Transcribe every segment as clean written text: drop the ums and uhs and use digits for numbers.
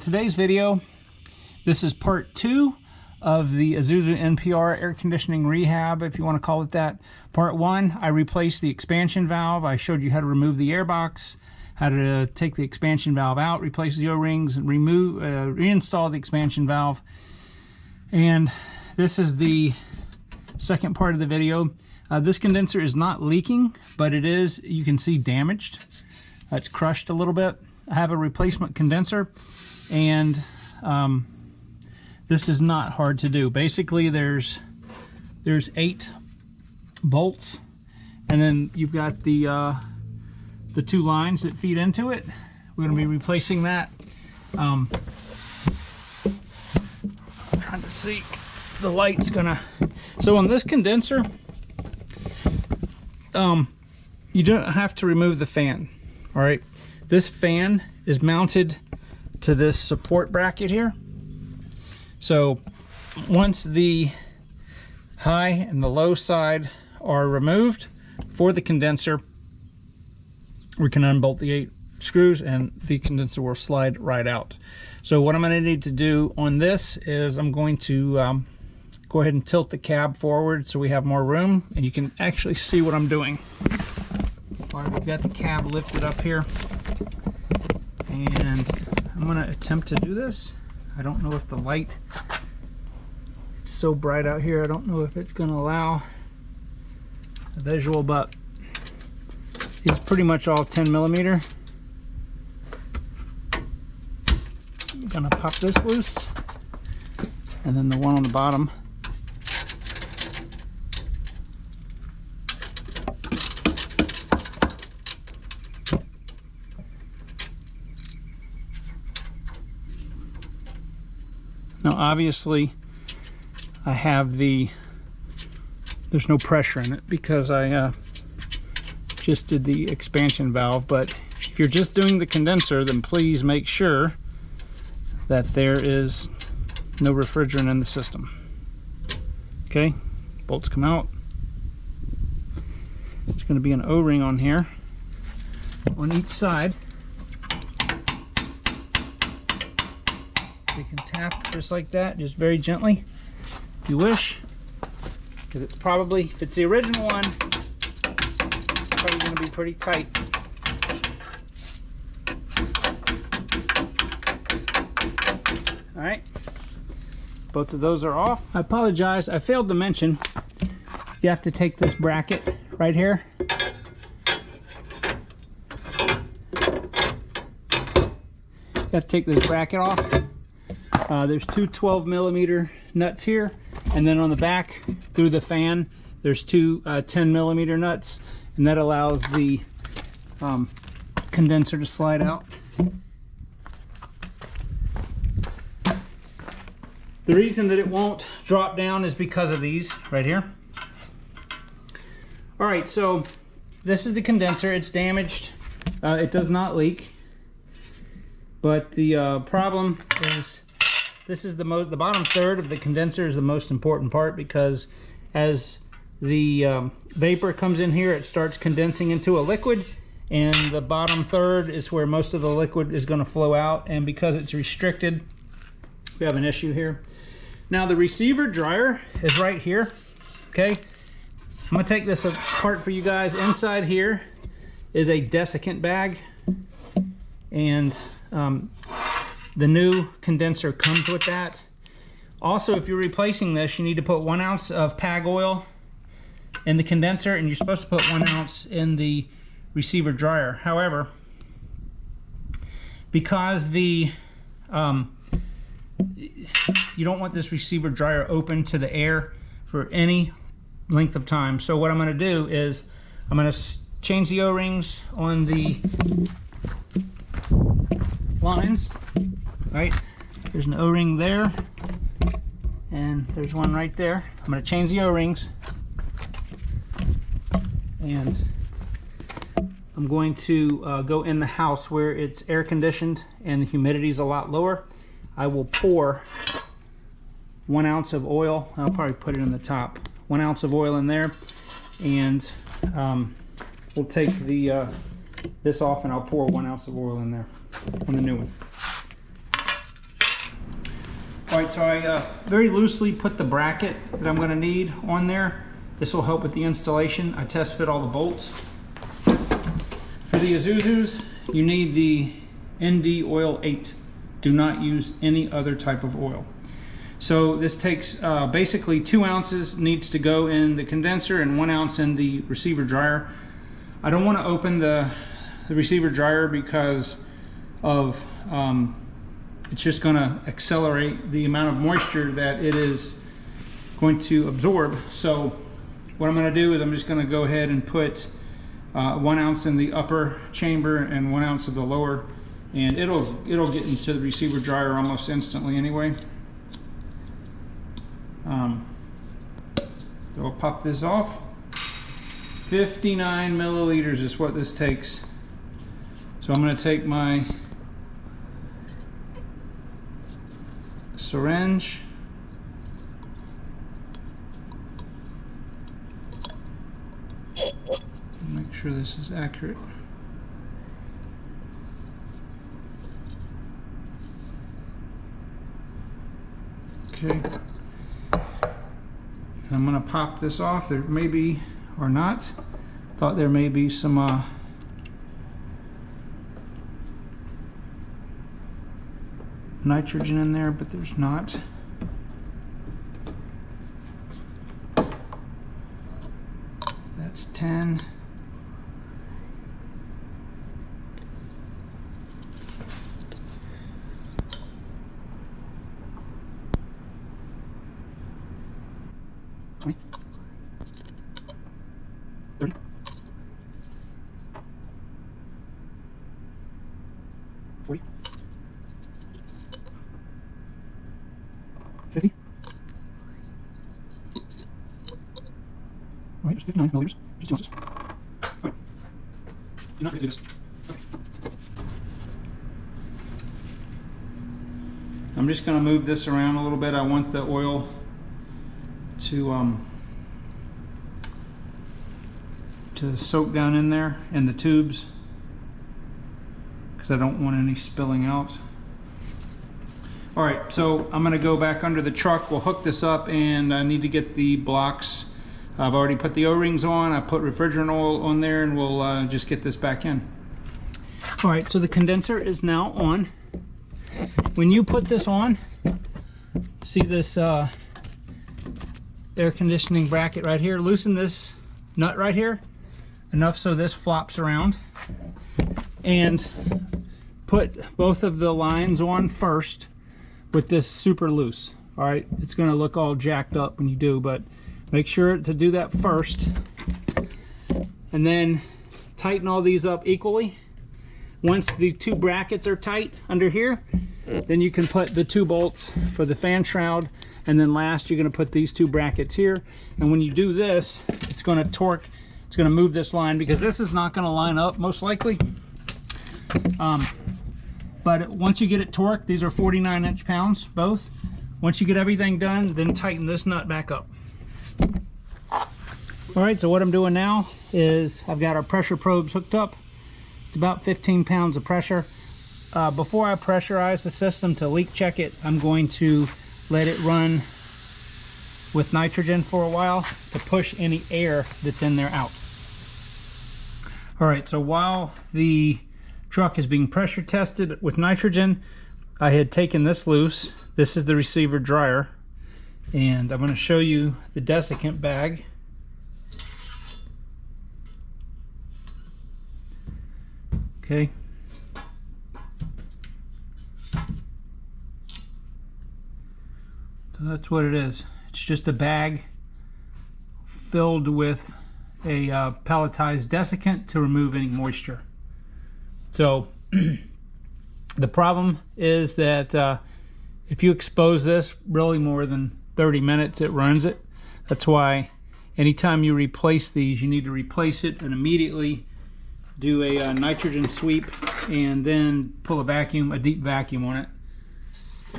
today's video, this is part 2 of the Isuzu NPR air conditioning rehab, if you want to call it that. Part 1, I replaced the expansion valve. I showed you how to remove the air box, how to take the expansion valve out, replace the O-rings, and reinstall the expansion valve. And this is the second part of the video. This condenser is not leaking, but it is, you can see, damaged. It's crushed a little bit. I have a replacement condenser, and this is not hard to do. Basically, there's 8 bolts, and then you've got the 2 lines that feed into it. We're going to be replacing that. I'm trying to see, the light's gonna. So on this condenser, you don't have to remove the fan. All right, this fan is mounted to this support bracket here. So once the high and the low side are removed for the condenser, we can unbolt the 8 screws and the condenser will slide right out. So what I'm going to need to do on this is I'm going to go ahead and tilt the cab forward so we have more room and you can actually see what I'm doing. All right, we've got the cab lifted up here, and I'm going to attempt to do this. I don't know if the light, it's so bright out here, I don't know if it's going to allow a visual, but it's pretty much all 10 millimeter. I'm going to pop this loose, and then the one on the bottom. Now obviously I have there's no pressure in it because I just did the expansion valve, but if you're just doing the condenser, then please make sure that there is no refrigerant in the system. Okay, bolts come out. There's going to be an O-ring on here on each side. You can tap just like that, just very gently if you wish, because it's probably, if it's the original one, it's probably going to be pretty tight. All right, both of those are off. I apologize, I failed to mention you have to take this bracket right here. You have to take this bracket off. There's 2 12 millimeter nuts here, and then on the back through the fan there's 2 10 millimeter nuts, and that allows the condenser to slide out. The reason that it won't drop down is because of these right here. All right, so this is the condenser. It's damaged. It does not leak, but the problem is this is the bottom third of the condenser is the most important part, because as the vapor comes in here, it starts condensing into a liquid, and the bottom third is where most of the liquid is going to flow out, and because it's restricted, we have an issue here. Now the receiver dryer is right here. Okay, I'm going to take this apart for you guys. Inside here is a desiccant bag, and the new condenser comes with that. Also, if you're replacing this, you need to put 1 ounce of PAG oil in the condenser, and you're supposed to put 1 ounce in the receiver dryer. However, because you don't want this receiver dryer open to the air for any length of time. So what I'm going to do is I'm going to change the O-rings on the lines. Right, there's an O-ring there, and there's one right there. I'm going to change the O-rings, and I'm going to go in the house where it's air conditioned and the humidity is a lot lower. I will pour 1 ounce of oil. I'll probably put it in the top. 1 ounce of oil in there, and we'll take this off, and I'll pour 1 ounce of oil in there on the new one. All right, so I very loosely put the bracket that I'm going to need on there. This will help with the installation. I test fit all the bolts. For the Isuzus, you need the ND Oil 8. Do not use any other type of oil. So this takes basically 2 ounces needs to go in the condenser and 1 ounce in the receiver dryer. I don't want to open the receiver dryer because of it's just going to accelerate the amount of moisture that it is going to absorb. So what I'm going to do is I'm just going to go ahead and put 1 ounce in the upper chamber and 1 ounce of the lower, and it'll get into the receiver dryer almost instantly anyway. So I'll pop this off. 59 milliliters is what this takes. So I'm going to take my syringe, make sure this is accurate. Okay. I'm going to pop this off. There may be, or not, thought there may be some nitrogen in there, but there's not. That's 10. All right, there's 59 milliliters, just 2 ounces. All right. You're not going to do this. Okay. I'm just going to move this around a little bit. I want the oil to soak down in there in the tubes because I don't want any spilling out. All right, so I'm going to go back under the truck. We'll hook this up, and I need to get the blocks. I've already put the O-rings on. I put refrigerant oil on there, and we'll just get this back in. All right, so the condenser is now on. When you put this on, see this air conditioning bracket right here? Loosen this nut right here enough so this flops around, and put both of the lines on first with this super loose. All right, it's going to look all jacked up when you do, but make sure to do that first, and then tighten all these up equally. Once the 2 brackets are tight under here, then you can put the 2 bolts for the fan shroud, and then last you're going to put these 2 brackets here. And when you do this, it's going to torque, it's going to move this line because this is not going to line up most likely. But once you get it torqued, these are 49 inch-pounds both. Once you get everything done, then tighten this nut back up. All right, so what I'm doing now is I've got our pressure probes hooked up. It's about 15 pounds of pressure. Before I pressurize the system to leak check it, I'm going to let it run with nitrogen for a while to push any air that's in there out. All right, so while the truck is being pressure tested with nitrogen, I had taken this loose. This is the receiver dryer, and I'm going to show you the desiccant bag. Okay. So that's what it is. It's just a bag filled with a pelletized desiccant to remove any moisture. So the problem is that if you expose this really more than 30 minutes, it ruins it. That's why anytime you replace these, you need to replace it and immediately do a nitrogen sweep, and then pull a vacuum, a deep vacuum on it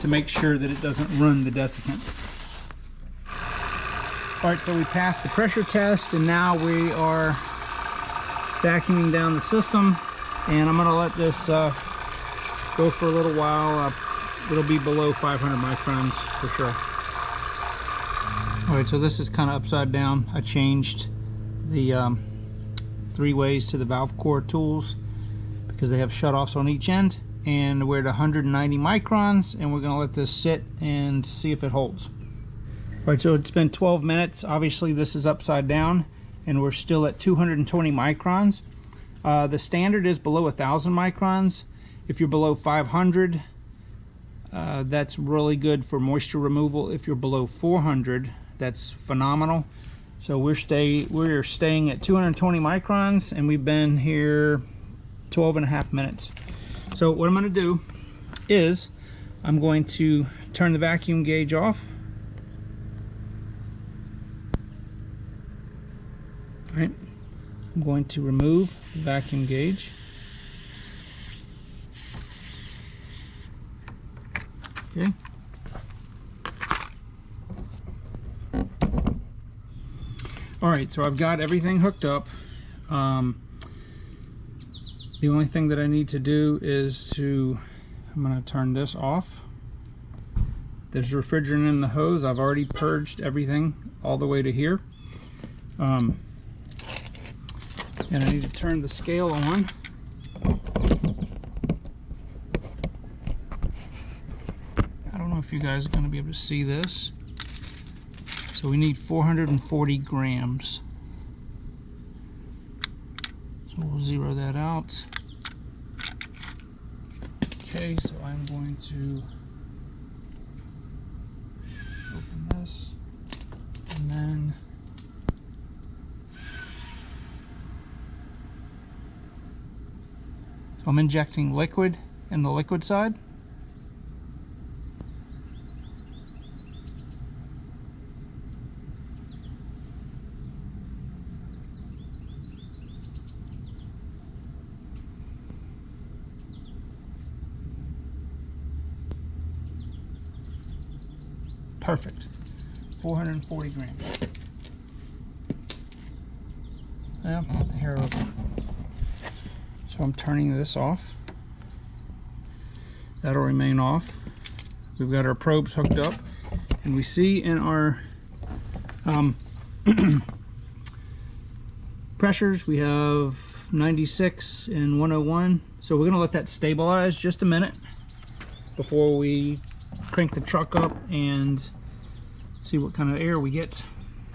to make sure that it doesn't ruin the desiccant. All right, so we passed the pressure test, and now we are vacuuming down the system, and I'm going to let this go for a little while. it'll be below 500 microns for sure. All right, so this is kind of upside down. I changed the 3 ways to the valve core tools because they have shutoffs on each end, and we're at 190 microns, and we're gonna let this sit and see if it holds. All right, so it's been 12 minutes. Obviously this is upside down and we're still at 220 microns. The standard is below 1,000 microns. If you're below 500, that's really good for moisture removal. If you're below 400, that's phenomenal. So we're staying at 220 microns, and we've been here 12.5 minutes. So what I'm going to do is I'm going to turn the vacuum gauge off. All right, I'm going to remove the vacuum gauge. Okay. All right, so I've got everything hooked up. The only thing that I need to do is I'm going to turn this off. There's refrigerant in the hose. I've already purged everything all the way to here. And I need to turn the scale on. I don't know if you guys are going to be able to see this. So we need 440 grams. So we'll zero that out. Okay, so I'm going to open this, and then so I'm injecting liquid in the liquid side. Perfect. 440 grams. Yeah, here we go. So I'm turning this off. That'll remain off. We've got our probes hooked up, and we see in our pressures we have 96 and 101. So we're gonna let that stabilize just a minute before we crank the truck up and see what kind of air we get.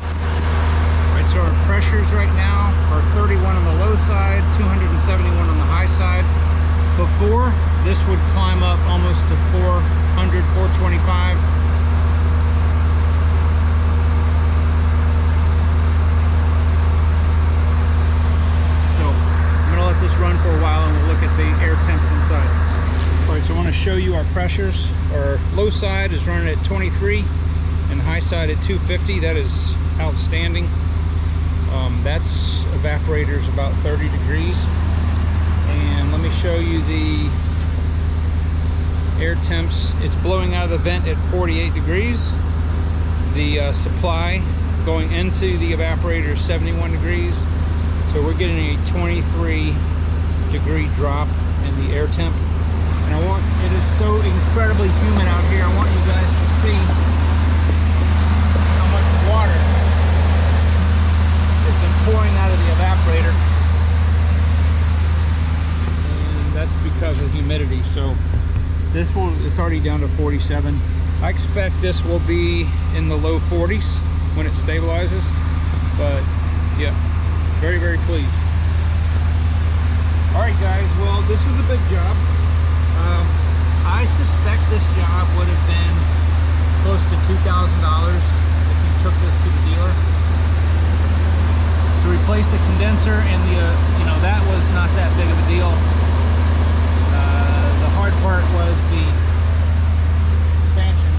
Alright, so our pressures right now are 31 on the low side, 271 on the high side. Before, this would climb up almost to 400, 425. So I'm going to let this run for a while, and we'll look at the air temps inside. Alright, so I want to show you our pressures. Our low side is running at 23 and the high side at 250. That is outstanding. That's evaporator's about 30 degrees. And let me show you the air temps. It's blowing out of the vent at 48 degrees. The supply going into the evaporator is 71 degrees. So we're getting a 23 degree drop in the air temp. And it is so incredibly humid out here. I want you guys to see how much water has been pouring out of the evaporator. And that's because of humidity. So it's already down to 47. I expect this will be in the low 40s when it stabilizes. But yeah, very, very pleased. All right, guys, well, this was a big job. I suspect this job would have been close to $2,000 if you took this to the dealer. To replace the condenser and that was not that big of a deal. The hard part was the expansion.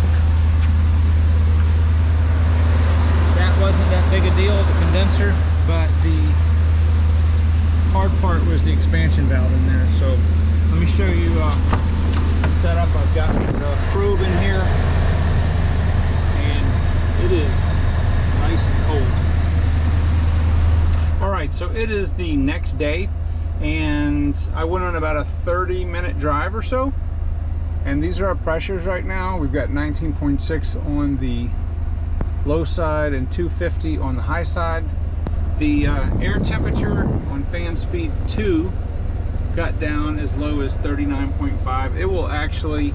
That wasn't that big a deal, the condenser, but the hard part was the expansion valve in there. So let me show you the setup. I've got the probe in here, and it is nice and cold. All right, so it is the next day, and I went on about a 30-minute drive or so, And these are our pressures right now. We've got 19.6 on the low side and 250 on the high side. The air temperature on fan speed 2 got down as low as 39.5. It will actually,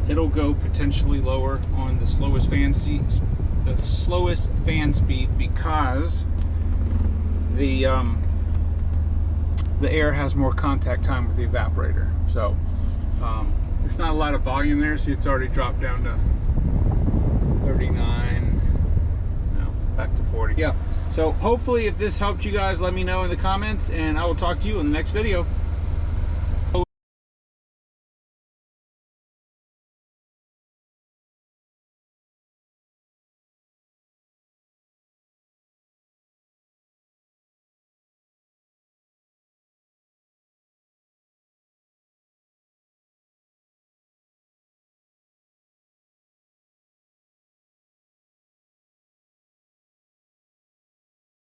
it'll go potentially lower on the slowest fan speed, because the air has more contact time with the evaporator. So there's not a lot of volume there. See, it's already dropped down to 39. No, back to 40. Yeah. So hopefully, if this helped you guys, let me know in the comments, and I will talk to you in the next video.